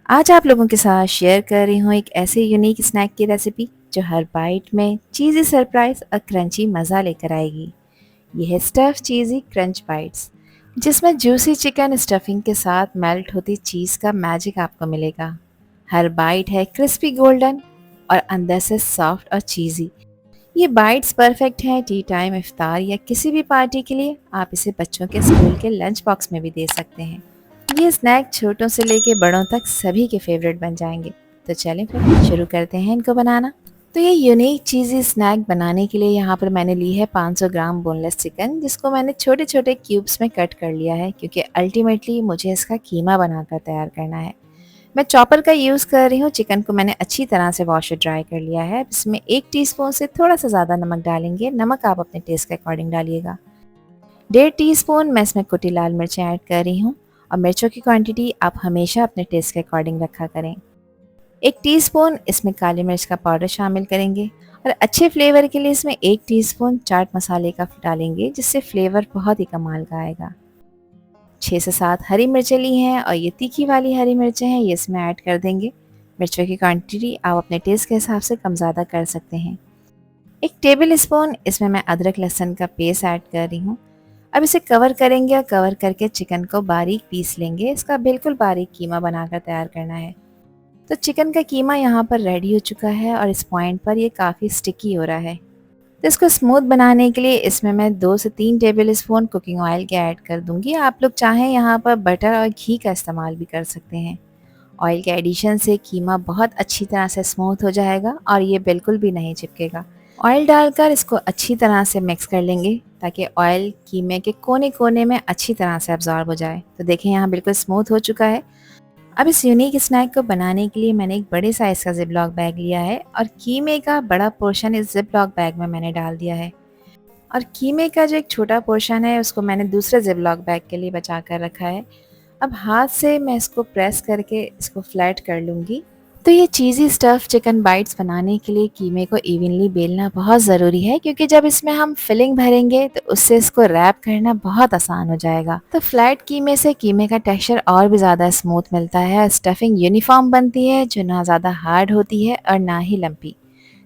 आज आप लोगों के साथ शेयर कर रही हूँ एक ऐसे यूनिक स्नैक की रेसिपी जो हर बाइट में चीज़ी सरप्राइज और क्रंची मज़ा लेकर आएगी। ये है स्टफ चीज़ी क्रंच बाइट्स, जिसमें जूसी चिकन स्टफिंग के साथ मेल्ट होती चीज़ का मैजिक आपको मिलेगा। हर बाइट है क्रिस्पी गोल्डन और अंदर से सॉफ्ट और चीज़ी। ये बाइट्स परफेक्ट हैं टी टाइम, इफ्तार या किसी भी पार्टी के लिए। आप इसे बच्चों के स्कूल के लंच बॉक्स में भी दे सकते हैं। ये स्नैक छोटों से लेके बड़ों तक सभी के फेवरेट बन जाएंगे। तो चलें फिर शुरू करते हैं इनको बनाना। तो ये यूनिक चीज़ी स्नैक बनाने के लिए यहाँ पर मैंने ली है 500 ग्राम बोनलेस चिकन, जिसको मैंने छोटे छोटे क्यूब्स में कट कर लिया है क्योंकि अल्टीमेटली मुझे इसका कीमा बनाकर तैयार करना है। मैं चॉपर का यूज़ कर रही हूँ। चिकन को मैंने अच्छी तरह से वॉश और ड्राई कर लिया है। इसमें 1 टीस्पून से थोड़ा सा ज़्यादा नमक डालेंगे। नमक आप अपने टेस्ट के अकॉर्डिंग डालिएगा। 1.5 टीस्पून मैं इसमें कुटी लाल मिर्चें ऐड कर रही हूँ और मिर्चों की क्वांटिटी आप हमेशा अपने टेस्ट के अकॉर्डिंग रखा करें। 1 टीस्पून इसमें काली मिर्च का पाउडर शामिल करेंगे और अच्छे फ्लेवर के लिए इसमें 1 टीस्पून चाट मसाले का डालेंगे, जिससे फ्लेवर बहुत ही कमाल का आएगा। 6 से 7 हरी मिर्चें ली हैं और ये तीखी वाली हरी मिर्चें हैं, ये इसमें ऐड कर देंगे। मिर्चों की क्वांटिटी आप अपने टेस्ट के हिसाब से कम ज़्यादा कर सकते हैं। 1 टेबल स्पून इसमें मैं अदरक लहसुन का पेस्ट ऐड कर रही हूँ। अब इसे कवर करेंगे और कवर करके चिकन को बारीक पीस लेंगे। इसका बिल्कुल बारीक कीमा बनाकर तैयार करना है। तो चिकन का कीमा यहाँ पर रेडी हो चुका है और इस पॉइंट पर ये काफ़ी स्टिकी हो रहा है। तो इसको स्मूथ बनाने के लिए इसमें मैं 2 से 3 टेबल स्पून कुकिंग ऑयल के ऐड कर दूंगी। आप लोग चाहें यहाँ पर बटर और घी का इस्तेमाल भी कर सकते हैं। ऑयल के एडिशन से कीमा बहुत अच्छी तरह से स्मूथ हो जाएगा और ये बिल्कुल भी नहीं चिपकेगा। ऑयल डालकर इसको अच्छी तरह से मिक्स कर लेंगे ताकि ऑयल कीमे के कोने कोने में अच्छी तरह से अब्जॉर्ब हो जाए। तो देखें यहाँ बिल्कुल स्मूथ हो चुका है। अब इस यूनिक स्नैक को बनाने के लिए मैंने एक बड़े साइज़ का जिप लॉक बैग लिया है और कीमे का बड़ा पोर्शन इस जिप लॉक बैग में मैंने डाल दिया है और कीमे का जो एक छोटा पोर्शन है उसको मैंने दूसरे जिप लॉक बैग के लिए बचा कर रखा है। अब हाथ से मैं इसको प्रेस करके इसको फ्लैट कर लूँगी। तो ये चीज़ी स्टफ़ चिकन बाइट्स बनाने के लिए कीमे को इवनली बेलना बहुत ज़रूरी है, क्योंकि जब इसमें हम फिलिंग भरेंगे तो उससे इसको रैप करना बहुत आसान हो जाएगा। तो फ्लैट कीमे से कीमे का टेक्सचर और भी ज़्यादा स्मूथ मिलता है। स्टफिंग यूनिफॉर्म बनती है जो ना ज़्यादा हार्ड होती है और ना ही लंपी।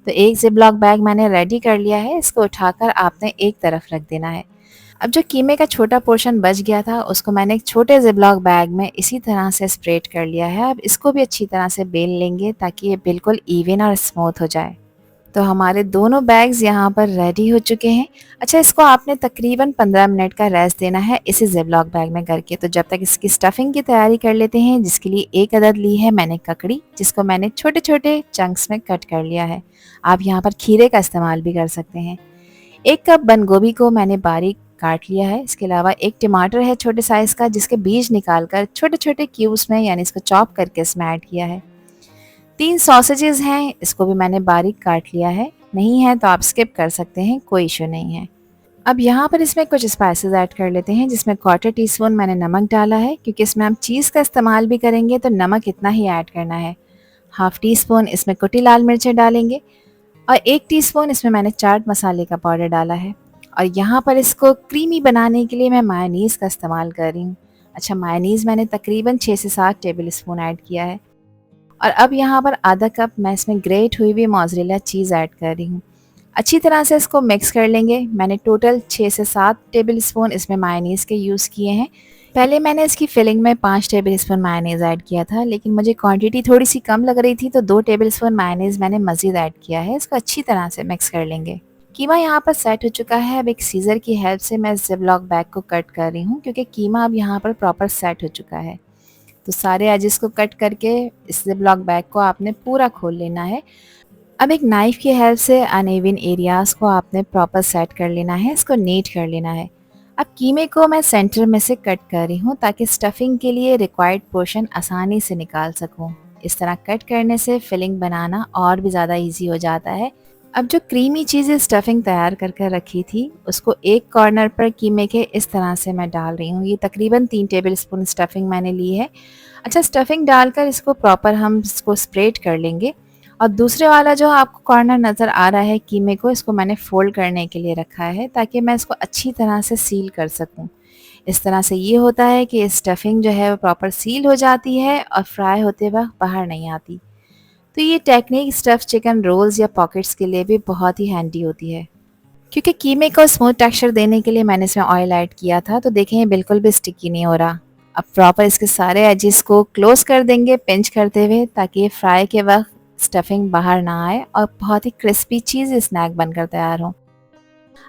तो एक जिप-लॉक बैग मैंने रेडी कर लिया है। इसको उठाकर आपने एक तरफ रख देना है। अब जो कीमे का छोटा पोर्शन बच गया था उसको मैंने एक छोटे जिप-लॉक बैग में इसी तरह से स्प्रेड कर लिया है। अब इसको भी अच्छी तरह से बेल लेंगे ताकि ये बिल्कुल इवन और स्मूथ हो जाए। तो हमारे दोनों बैग्स यहाँ पर रेडी हो चुके हैं। अच्छा, इसको आपने तकरीबन 15 मिनट का रेस्ट देना है इसी जिप-लॉक बैग में करके। तो जब तक इसकी स्टफिंग की तैयारी कर लेते हैं, जिसके लिए एक अदद ली है मैंने ककड़ी, जिसको मैंने छोटे छोटे चंक्स में कट कर लिया है। आप यहाँ पर खीरे का इस्तेमाल भी कर सकते हैं। 1 कप बंद गोभी को मैंने बारीक काट लिया है। इसके अलावा 1 टमाटर है छोटे साइज़ का, जिसके बीज निकालकर छोटे छोटे क्यूब्स में यानी इसको चॉप करके इसमें ऐड किया है। 3 सॉसेजेस हैं, इसको भी मैंने बारीक काट लिया है। नहीं है तो आप स्किप कर सकते हैं, कोई इशू नहीं है। अब यहाँ पर इसमें कुछ स्पाइसेस ऐड कर लेते हैं, जिसमें 1/4 टीस्पून मैंने नमक डाला है क्योंकि इसमें हम चीज़ का इस्तेमाल भी करेंगे तो नमक इतना ही ऐड करना है। हाफ टी स्पून इसमें कुटी लाल मिर्चें डालेंगे और 1 टीस्पून इसमें मैंने चाट मसाले का पाउडर डाला है। और यहाँ पर इसको क्रीमी बनाने के लिए मैं मायोनीज़ का इस्तेमाल कर रही हूँ। अच्छा, मायोनीज़ मैंने तकरीबन 6 से 7 टेबल स्पून ऐड किया है। और अब यहाँ पर आधा कप मैं इसमें ग्रेट हुई हुई मोज़रेला चीज़ ऐड कर रही हूँ। अच्छी तरह से इसको मिक्स कर लेंगे। मैंने टोटल 6 से 7 टेबल स्पून इसमें मायोनीज़ के यूज़ किए हैं। पहले मैंने इसकी फिलिंग में 5 टेबल स्पून मायोनीज़ ऐड किया था, लेकिन मुझे क्वांटिटी थोड़ी सी कम लग रही थी तो 2 टेबल स्पून मायोनीज़ मैंने मज़ीद ऐड किया है। इसको अच्छी तरह से मिक्स कर लेंगे। कीमा यहाँ पर सेट हो चुका है। अब एक सीज़र की हेल्प से मैं इस जिप-लॉक बैग को कट कर रही हूँ क्योंकि कीमा अब यहाँ पर प्रॉपर सेट हो चुका है। तो सारे एजेस को कट करके इस जिप-लॉक बैग को आपने पूरा खोल लेना है। अब एक नाइफ़ की हेल्प से अनइवन एरियाज़ को आपने प्रॉपर सेट कर लेना है, इसको नीट कर लेना है। अब कीमे को मैं सेंटर में से कट कर रही हूँ ताकि स्टफिंग के लिए रिक्वायर्ड पोर्शन आसानी से निकाल सकूँ। इस तरह कट करने से फिलिंग बनाना और भी ज़्यादा ईजी हो जाता है। अब जो क्रीमी चीज़ें स्टफिंग तैयार कर कर रखी थी उसको एक कॉर्नर पर कीमे के इस तरह से मैं डाल रही हूँ। ये तकरीबन 3 टेबल स्पून स्टफिंग मैंने ली है। अच्छा, स्टफिंग डालकर इसको प्रॉपर हम इसको स्प्रेड कर लेंगे और दूसरे वाला जो आपको कॉर्नर नज़र आ रहा है कीमे को, इसको मैंने फ़ोल्ड करने के लिए रखा है ताकि मैं इसको अच्छी तरह से सील कर सकूं। इस तरह से ये होता है कि स्टफिंग जो है वो प्रॉपर सील हो जाती है और फ्राई होते वक्त बाहर नहीं आती। तो ये टेक्निक स्टफ़ चिकन रोल्स या पॉकेट्स के लिए भी बहुत ही हैंडी होती है। क्योंकि कीमे को स्मूथ टेक्सचर देने के लिए मैंने इसमें ऑयल ऐड किया था, तो देखें ये बिल्कुल भी स्टिकी नहीं हो रहा। अब प्रॉपर इसके सारे एजेस को क्लोज कर देंगे पिंच करते हुए, ताकि ये फ्राई के वक्त स्टफिंग बाहर ना आए और बहुत ही क्रिस्पी चीज़ स्नैक बनकर तैयार हो।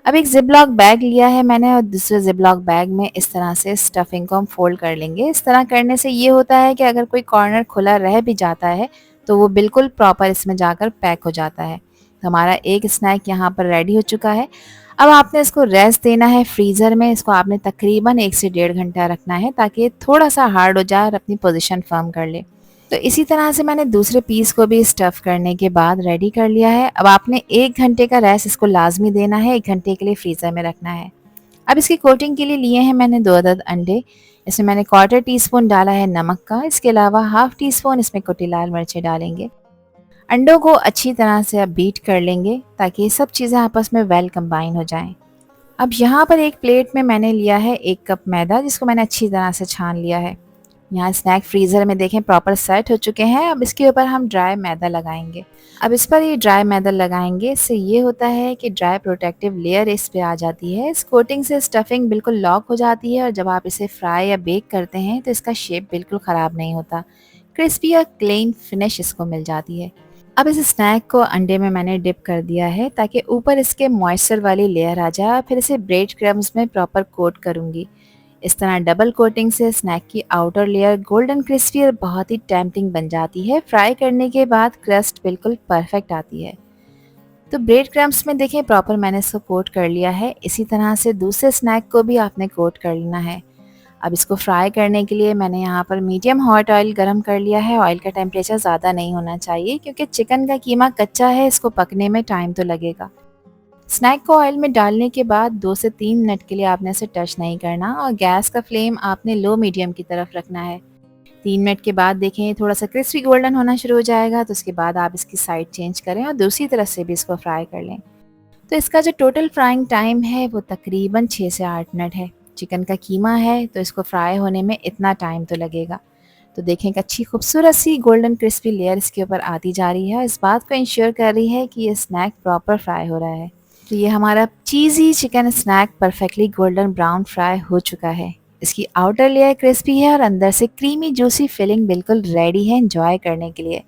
अब एक जिपलॉक बैग लिया है मैंने और दूसरे जिपलॉक बैग में इस तरह से स्टफिंग को हम फोल्ड कर लेंगे। इस तरह करने से ये होता है कि अगर कोई कॉर्नर खुला रह भी जाता है तो वो बिल्कुल प्रॉपर इसमें जाकर पैक हो जाता है। तो हमारा एक स्नैक यहाँ पर रेडी हो चुका है। अब आपने इसको रेस्ट देना है फ्रीज़र में। इसको आपने तकरीबन 1 से 1.5 घंटा रखना है, ताकि ये थोड़ा सा हार्ड हो जाए और अपनी पोजीशन फर्म कर ले। तो इसी तरह से मैंने दूसरे पीस को भी स्टफ़ करने के बाद रेडी कर लिया है। अब आपने 1 घंटे का रेस्ट इसको लाज़मी देना है, 1 घंटे के लिए फ्रीज़र में रखना है। अब इसकी कोटिंग के लिए लिए हैं मैंने 2 अदद अंडे। इसमें मैंने 1/4 टीस्पून डाला है नमक का, इसके अलावा 1/2 टीस्पून इसमें कुटी लाल मिर्चें डालेंगे। अंडों को अच्छी तरह से अब बीट कर लेंगे, ताकि ये सब चीज़ें आपस में वेल कंबाइन हो जाएँ। अब यहाँ पर एक प्लेट में मैंने लिया है 1 कप मैदा, जिसको मैंने अच्छी तरह से छान लिया है। यहाँ स्नैक फ्रीज़र में देखें प्रॉपर सेट हो चुके हैं। अब इसके ऊपर हम ड्राई मैदा लगाएंगे। अब इस पर ये ड्राई मैदा लगाएंगे, इससे ये होता है कि ड्राई प्रोटेक्टिव लेयर इस पे आ जाती है। इस कोटिंग से स्टफिंग बिल्कुल लॉक हो जाती है और जब आप इसे फ्राई या बेक करते हैं तो इसका शेप बिल्कुल ख़राब नहीं होता। क्रिस्पी और क्लीन फिनिश इसको मिल जाती है। अब इस स्नैक को अंडे में मैंने डिप कर दिया है, ताकि ऊपर इसके मॉइस्चर वाली लेयर आ जाए। फिर इसे ब्रेड क्रम्स में प्रॉपर कोट करूँगी। इस तरह डबल कोटिंग से स्नैक की आउटर लेयर गोल्डन क्रिस्पी और बहुत ही टेम्पटिंग बन जाती है। फ्राई करने के बाद क्रस्ट बिल्कुल परफेक्ट आती है। तो ब्रेड क्रम्स में देखें प्रॉपर मैंने इसको कोट कर लिया है। इसी तरह से दूसरे स्नैक को भी आपने कोट कर लेना है। अब इसको फ्राई करने के लिए मैंने यहाँ पर मीडियम हॉट ऑयल गरम कर लिया है। ऑयल का टेम्परेचर ज़्यादा नहीं होना चाहिए, क्योंकि चिकन का कीमा कच्चा है, इसको पकने में टाइम तो लगेगा। स्नैक को ऑयल में डालने के बाद 2 से 3 मिनट के लिए आपने इसे टच नहीं करना और गैस का फ्लेम आपने लो मीडियम की तरफ रखना है। 3 मिनट के बाद देखें थोड़ा सा क्रिस्पी गोल्डन होना शुरू हो जाएगा, तो उसके बाद आप इसकी साइड चेंज करें और दूसरी तरफ से भी इसको फ्राई कर लें। तो इसका जो टोटल फ्राइंग टाइम है वो तकरीबन 6 से 8 मिनट है। चिकन का कीमा है तो इसको फ्राई होने में इतना टाइम तो लगेगा। तो देखें एक अच्छी खूबसूरत सी गोल्डन क्रिस्पी लेयर इसके ऊपर आती जा रही है। इस बात को इंश्योर कर रही है कि ये स्नैक प्रॉपर फ्राई हो रहा है। तो ये हमारा cheesy chicken snack perfectly golden brown fry हो चुका है। इसकी आउटर लेयर क्रिस्पी है और अंदर से क्रीमी जूसी फिलिंग बिल्कुल रेडी है एंजॉय करने के लिए।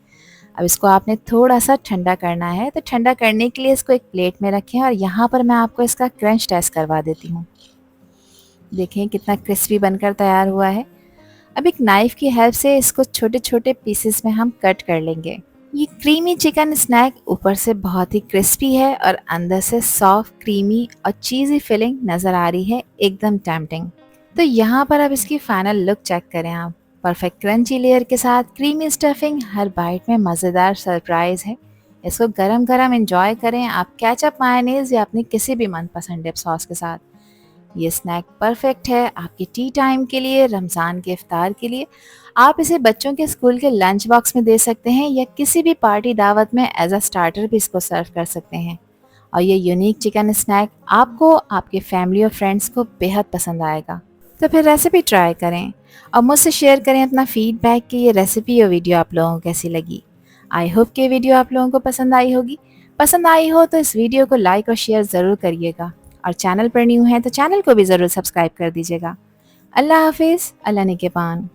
अब इसको आपने थोड़ा सा ठंडा करना है, तो ठंडा करने के लिए इसको एक प्लेट में रखें और यहाँ पर मैं आपको इसका क्रंच टेस्ट करवा देती हूँ। देखें कितना क्रिस्पी बनकर तैयार हुआ है। अब एक नाइफ़ की हेल्प से इसको छोटे छोटे पीसेस में हम कट कर लेंगे। ये क्रीमी चिकन स्नैक ऊपर से बहुत ही क्रिस्पी है और अंदर से सॉफ्ट क्रीमी और चीज़ी फिलिंग नज़र आ रही है, एकदम टेम्पटिंग। तो यहाँ पर अब इसकी फाइनल लुक चेक करें आप। परफेक्ट क्रंची लेयर के साथ क्रीमी स्टफिंग, हर बाइट में मज़ेदार सरप्राइज़ है। इसको गरम गरम एंजॉय करें आप केचप, मायोनीज़ या अपनी किसी भी मनपसंद डिप सॉस के साथ। ये स्नैक परफेक्ट है आपकी टी टाइम के लिए, रमज़ान के इफ्तार के लिए। आप इसे बच्चों के स्कूल के लंच बॉक्स में दे सकते हैं या किसी भी पार्टी दावत में एज अ स्टार्टर भी इसको सर्व कर सकते हैं। और ये यूनिक चिकन स्नैक आपको, आपके फैमिली और फ्रेंड्स को बेहद पसंद आएगा। तो फिर रेसिपी ट्राई करें और मुझसे शेयर करें अपना फीडबैक कि ये रेसिपी और वीडियो आप लोगों को कैसी लगी। आई होप कि वीडियो आप लोगों को पसंद आई होगी। पसंद आई हो तो इस वीडियो को लाइक और शेयर ज़रूर करिएगा और चैनल पर न्यू हैं तो चैनल को भी ज़रूर सब्सक्राइब कर दीजिएगा। अल्लाह हाफिज़, अल्लाह निगहबान।